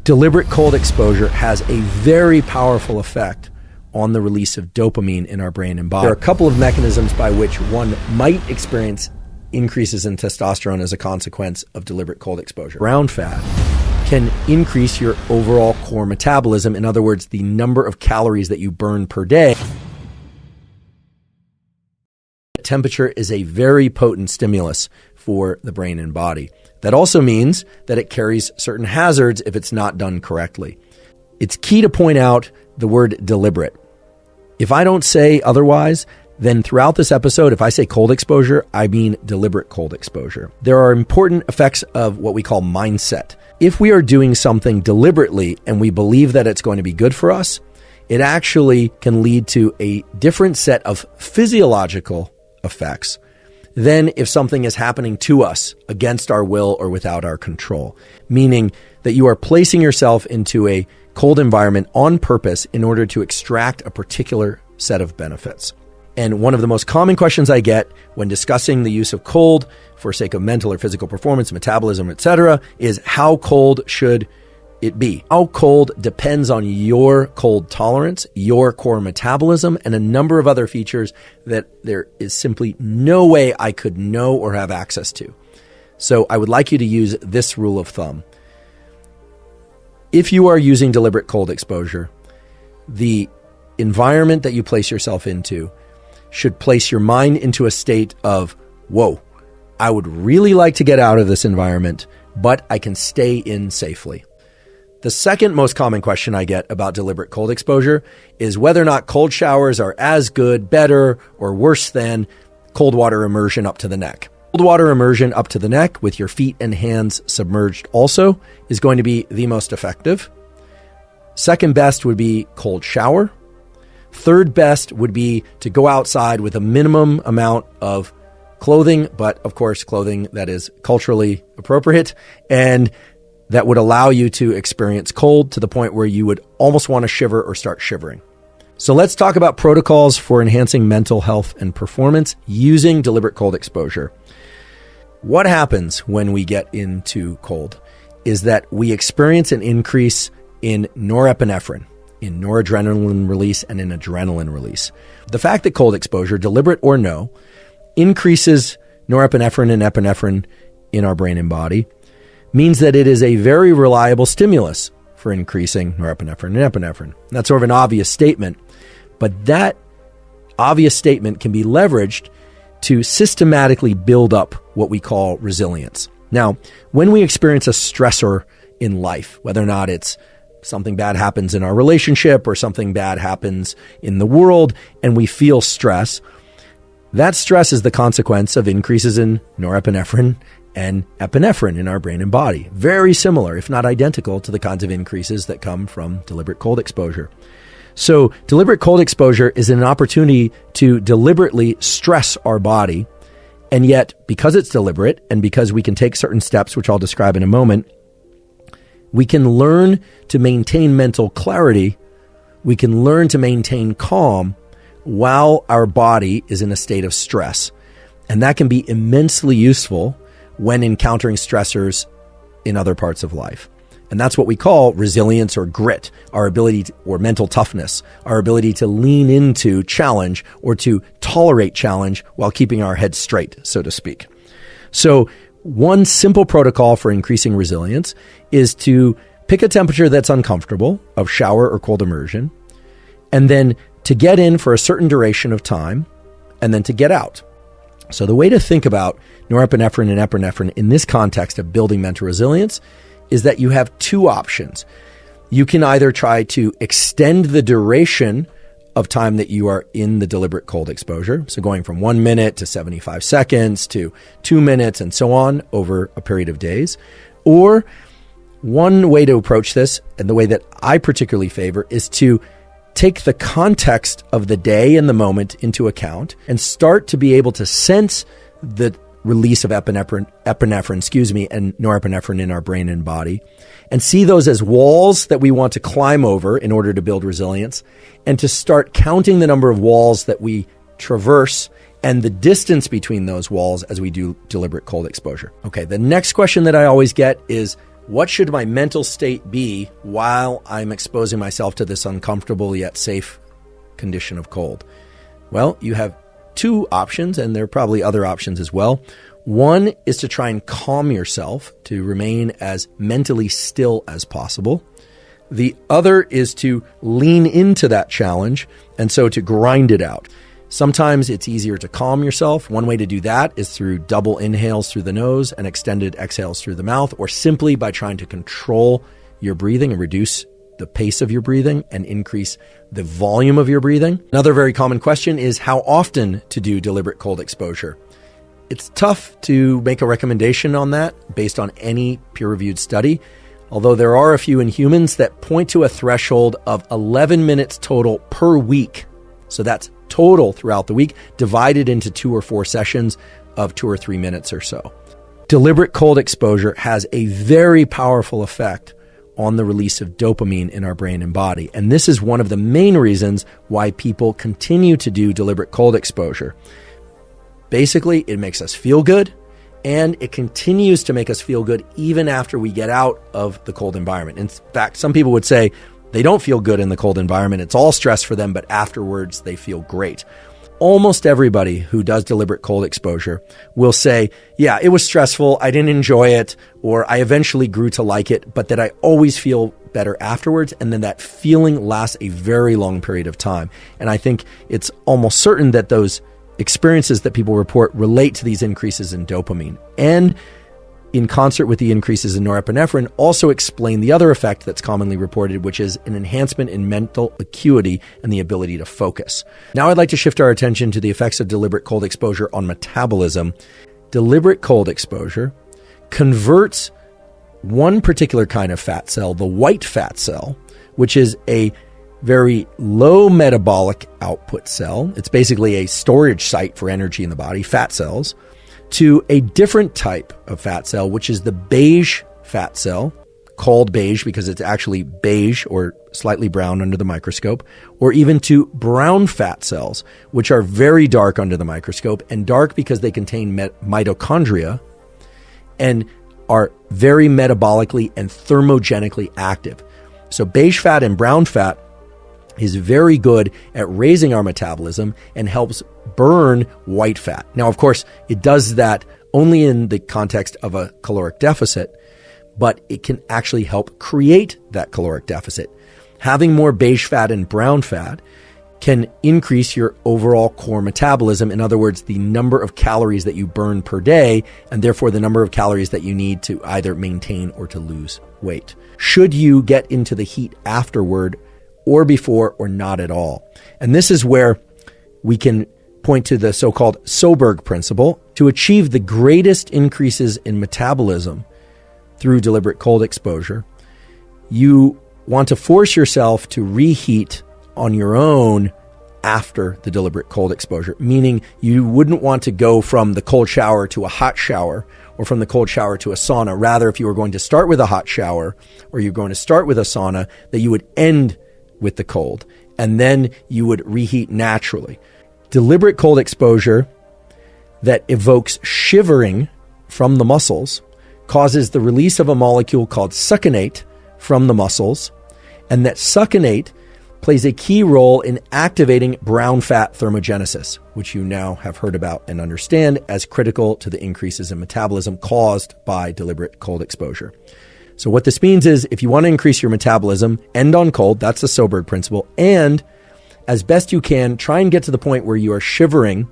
Deliberate cold exposure has a very powerful effect on the release of dopamine in our brain and body. There are a couple of mechanisms by which one might experience increases in testosterone as a consequence of deliberate cold exposure. Brown fat can increase your overall core metabolism. In other words, the number of calories that you burn per day. Temperature is a very potent stimulus for the brain and body. That also means that it carries certain hazards if it's not done correctly. It's key to point out the word deliberate. If I don't say otherwise, then throughout this episode, if I say cold exposure, I mean deliberate cold exposure. There are important effects of what we call mindset. If we are doing something deliberately and we believe that it's going to be good for us, it actually can lead to a different set of physiological effects than if something is happening to us against our will or without our control, meaning that you are placing yourself into a cold environment on purpose in order to extract a particular set of benefits. And one of the most common questions I get when discussing the use of cold for sake of mental or physical performance, metabolism, etc., is how cold should it be? How cold depends on your cold tolerance, your core metabolism, and a number of other features that there is simply no way I could know or have access to. So I would like you to use this rule of thumb. If you are using deliberate cold exposure, the environment that you place yourself into should place your mind into a state of, whoa, I would really like to get out of this environment, but I can stay in safely. The second most common question I get about deliberate cold exposure is whether or not cold showers are as good, better, or worse than cold water immersion up to the neck. Cold water immersion up to the neck with your feet and hands submerged also is going to be the most effective. Second best would be cold shower. Third best would be to go outside with a minimum amount of clothing, but of course clothing that is culturally appropriate and that would allow you to experience cold to the point where you would almost want to shiver or start shivering. So let's talk about protocols for enhancing mental health and performance using deliberate cold exposure. What happens when we get into cold is that we experience an increase in norepinephrine, in noradrenaline release, and in adrenaline release. The fact that cold exposure, deliberate or no, increases norepinephrine and epinephrine in our brain and body means that it is a very reliable stimulus for increasing norepinephrine and epinephrine. That's sort of an obvious statement, but that obvious statement can be leveraged to systematically build up what we call resilience. Now, when we experience a stressor in life, whether or not it's something bad happens in our relationship or something bad happens in the world and we feel stress, that stress is the consequence of increases in norepinephrine and epinephrine in our brain and body. Very similar, if not identical, to the kinds of increases that come from deliberate cold exposure. So deliberate cold exposure is an opportunity to deliberately stress our body. And yet, because it's deliberate and because we can take certain steps, which I'll describe in a moment, we can learn to maintain mental clarity. We can learn to maintain calm while our body is in a state of stress. And that can be immensely useful when encountering stressors in other parts of life. And that's what we call resilience or grit, our ability to, or mental toughness, our ability to lean into challenge or to tolerate challenge while keeping our head straight, so to speak. So one simple protocol for increasing resilience is to pick a temperature that's uncomfortable, of shower or cold immersion, and then to get in for a certain duration of time, and then to get out. So the way to think about norepinephrine and epinephrine in this context of building mental resilience is that you have two options. You can either try to extend the duration of time that you are in the deliberate cold exposure, so going from 1 minute to 75 seconds to 2 minutes and so on over a period of days. Or one way to approach this, and the way that I particularly favor, is to take the context of the day and the moment into account and start to be able to sense the release of epinephrine, and norepinephrine in our brain and body, and see those as walls that we want to climb over in order to build resilience, and to start counting the number of walls that we traverse and the distance between those walls as we do deliberate cold exposure. Okay, the next question that I always get is, what should my mental state be while I'm exposing myself to this uncomfortable yet safe condition of cold? Well, you have two options, and there are probably other options as well. One is to try and calm yourself, to remain as mentally still as possible. The other is to lean into that challenge, and so to grind it out. Sometimes it's easier to calm yourself. One way to do that is through double inhales through the nose and extended exhales through the mouth, or simply by trying to control your breathing and reduce the pace of your breathing and increase the volume of your breathing. Another very common question is how often to do deliberate cold exposure. It's tough to make a recommendation on that based on any peer-reviewed study, although there are a few in humans that point to a threshold of 11 minutes total per week. So that's total throughout the week, divided into 2 or 4 sessions of 2 or 3 minutes or so. Deliberate cold exposure has a very powerful effect on the release of dopamine in our brain and body. And this is one of the main reasons why people continue to do deliberate cold exposure. Basically, it makes us feel good, and it continues to make us feel good even after we get out of the cold environment. In fact, some people would say they don't feel good in the cold environment. It's all stress for them, but afterwards they feel great. Almost everybody who does deliberate cold exposure will say, yeah, it was stressful, I didn't enjoy it, or I eventually grew to like it, but that I always feel better afterwards, and then that feeling lasts a very long period of time. And I think it's almost certain that those experiences that people report relate to these increases in dopamine, and in concert with the increases in norepinephrine, also explain the other effect that's commonly reported, which is an enhancement in mental acuity and the ability to focus. Now I'd like to shift our attention to the effects of deliberate cold exposure on metabolism. Deliberate cold exposure converts one particular kind of fat cell, the white fat cell, which is a very low metabolic output cell. It's basically a storage site for energy in the body, fat cells, to a different type of fat cell, which is the beige fat cell, called beige because it's actually beige or slightly brown under the microscope, or even to brown fat cells, which are very dark under the microscope, and dark because they contain mitochondria and are very metabolically and thermogenically active. So beige fat and brown fat is very good at raising our metabolism and helps burn white fat. Now, of course, it does that only in the context of a caloric deficit, but it can actually help create that caloric deficit. Having more beige fat and brown fat can increase your overall core metabolism. In other words, the number of calories that you burn per day, and therefore the number of calories that you need to either maintain or to lose weight. Should you get into the heat afterward, or before, or not at all? And this is where we can point to the so-called Soberg principle. To achieve the greatest increases in metabolism through deliberate cold exposure, you want to force yourself to reheat on your own after the deliberate cold exposure, meaning you wouldn't want to go from the cold shower to a hot shower, or from the cold shower to a sauna. Rather, if you were going to start with a hot shower, or you're going to start with a sauna, that you would end with the cold, and then you would reheat naturally. Deliberate cold exposure that evokes shivering from the muscles causes the release of a molecule called succinate from the muscles, and that succinate plays a key role in activating brown fat thermogenesis, which you now have heard about and understand as critical to the increases in metabolism caused by deliberate cold exposure. So what this means is if you want to increase your metabolism, end on cold, that's the Soberg principle, and as best you can, try and get to the point where you are shivering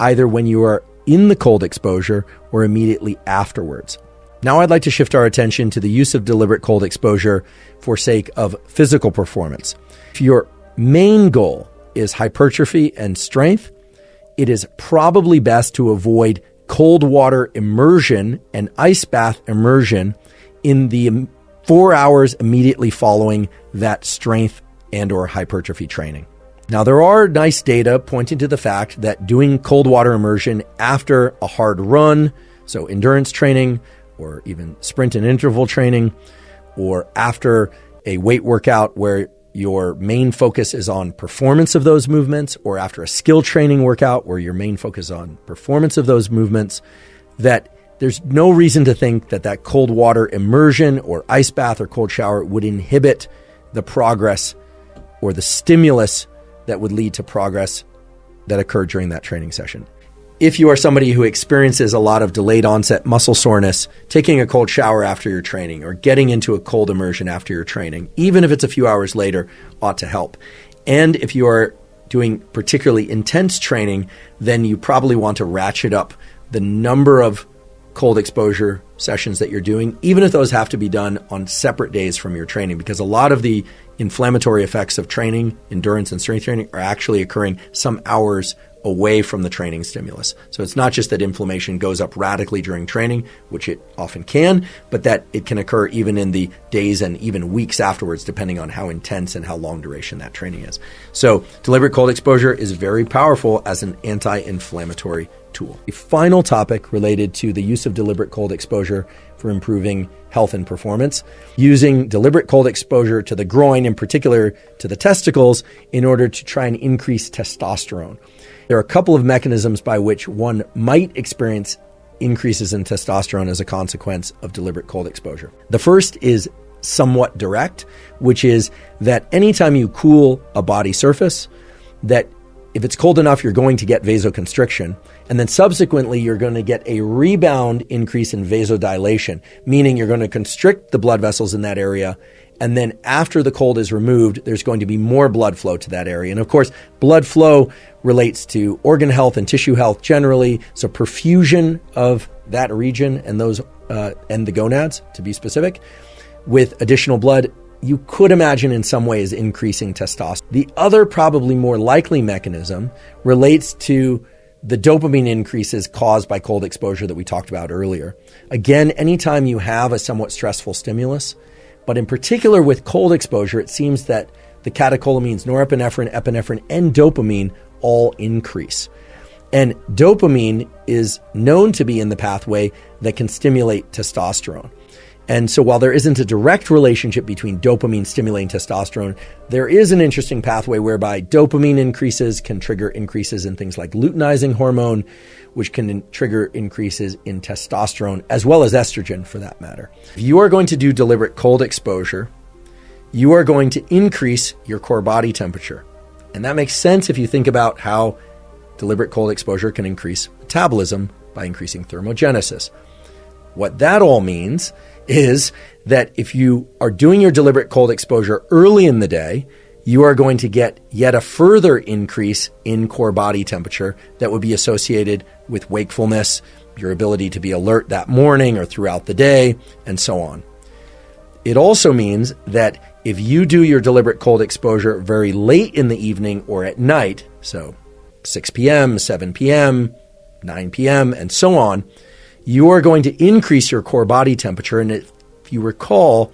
either when you are in the cold exposure or immediately afterwards. Now I'd like to shift our attention to the use of deliberate cold exposure for sake of physical performance. If your main goal is hypertrophy and strength, it is probably best to avoid cold water immersion and ice bath immersion in the 4 hours immediately following that strength and or hypertrophy training. Now, there are nice data pointing to the fact that doing cold water immersion after a hard run, so endurance training or even sprint and interval training, or after a weight workout where your main focus is on performance of those movements, or after a skill training workout where your main focus is on performance of those movements, that there's no reason to think that that cold water immersion or ice bath or cold shower would inhibit the progress or the stimulus that would lead to progress that occurred during that training session. If you are somebody who experiences a lot of delayed onset muscle soreness, taking a cold shower after your training or getting into a cold immersion after your training, even if it's a few hours later, ought to help. And if you are doing particularly intense training, then you probably want to ratchet up the number of cold exposure sessions that you're doing, even if those have to be done on separate days from your training, because a lot of the inflammatory effects of training, endurance and strength training, are actually occurring some hours away from the training stimulus. So it's not just that inflammation goes up radically during training, which it often can, but that it can occur even in the days and even weeks afterwards, depending on how intense and how long duration that training is. So deliberate cold exposure is very powerful as an anti-inflammatory tool. A final topic related to the use of deliberate cold exposure for improving health and performance, using deliberate cold exposure to the groin, in particular to the testicles, in order to try and increase testosterone. There are a couple of mechanisms by which one might experience increases in testosterone as a consequence of deliberate cold exposure. The first is somewhat direct, which is that anytime you cool a body surface, that if it's cold enough, you're going to get vasoconstriction, and then subsequently you're going to get a rebound increase in vasodilation, meaning you're going to constrict the blood vessels in that area, and then after the cold is removed, there's going to be more blood flow to that area. And of course, blood flow relates to organ health and tissue health generally, so perfusion of that region and those and the gonads, to be specific, with additional blood, you could imagine in some ways increasing testosterone. The other probably more likely mechanism relates to the dopamine increases caused by cold exposure that we talked about earlier. Again, anytime you have a somewhat stressful stimulus, but in particular with cold exposure, it seems that the catecholamines, norepinephrine, epinephrine, and dopamine all increase. And dopamine is known to be in the pathway that can stimulate testosterone. And so while there isn't a direct relationship between dopamine stimulating testosterone, there is an interesting pathway whereby dopamine increases can trigger increases in things like luteinizing hormone, which can trigger increases in testosterone, as well as estrogen for that matter. If you are going to do deliberate cold exposure, you are going to increase your core body temperature. And that makes sense if you think about how deliberate cold exposure can increase metabolism by increasing thermogenesis. What that all means is that if you are doing your deliberate cold exposure early in the day, you are going to get yet a further increase in core body temperature that would be associated with wakefulness, your ability to be alert that morning or throughout the day, and so on. It also means that if you do your deliberate cold exposure very late in the evening or at night, so 6 p.m., 7 p.m., 9 p.m., and so on, you are going to increase your core body temperature. And if you recall,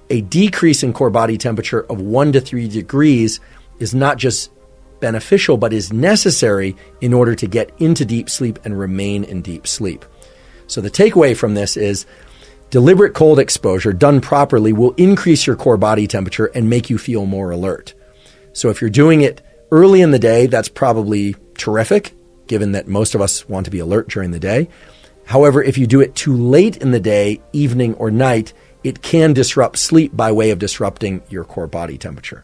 a decrease in core body temperature of 1 to 3 degrees is not just beneficial, but is necessary in order to get into deep sleep and remain in deep sleep. So the takeaway from this is deliberate cold exposure done properly will increase your core body temperature and make you feel more alert. So if you're doing it early in the day, that's probably terrific, given that most of us want to be alert during the day. However, if you do it too late in the day, evening or night, it can disrupt sleep by way of disrupting your core body temperature.